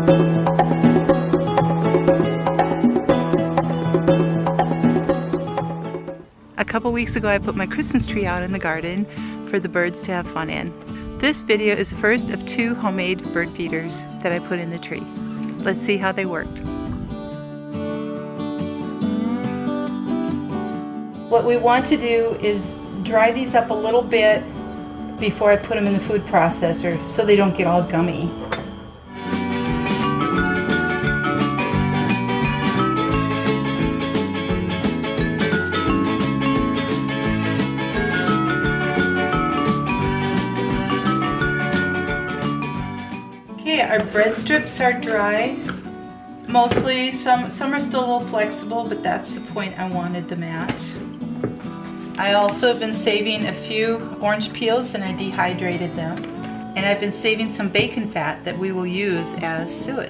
A couple weeks ago I put my Christmas tree out in the garden for the birds to have fun in. This video is the first of 2 homemade bird feeders that I put in the tree. Let's see how they worked. What we want to do is dry these up a little bit before I put them in the food processor so they don't get all gummy. Okay, our bread strips are dry. Mostly, some are still a little flexible, but that's the point I wanted them at. I also have been saving a few orange peels and I dehydrated them. And I've been saving some bacon fat that we will use as suet.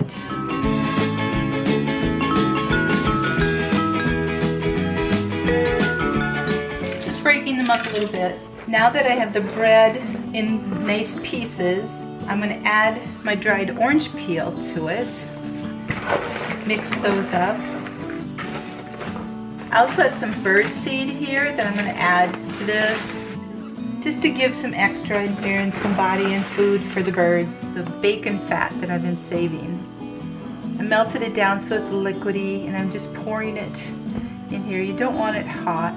Just breaking them up a little bit. Now that I have the bread in nice pieces, I'm going to add my dried orange peel to it. Mix those up. I also have some bird seed here that I'm going to add to this, just to give some extra in here and some body and food for the birds. The bacon fat that I've been saving. I melted it down so it's liquidy and I'm just pouring it in here. You don't want it hot.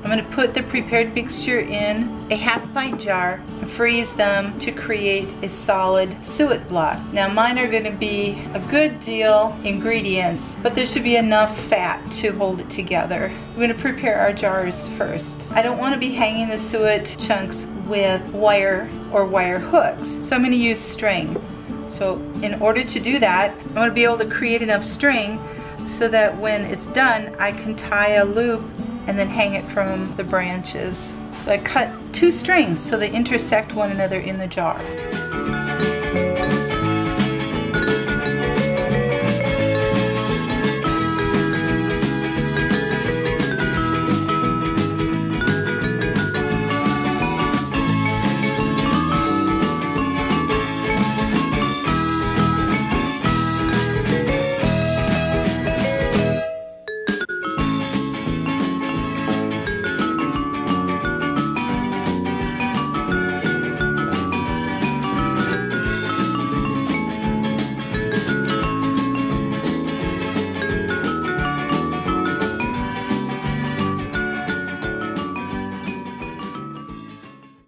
I'm going to put the prepared mixture in a half-pint jar and freeze them to create a solid suet block. Now mine are going to be a good deal ingredients, but there should be enough fat to hold it together. We're going to prepare our jars first. I don't want to be hanging the suet chunks with wire or wire hooks, so I'm going to use string. So in order to do that, I want to be able to create enough string so that when it's done, I can tie a loop and then hang it from the branches. So I cut 2 strings so they intersect one another in the jar.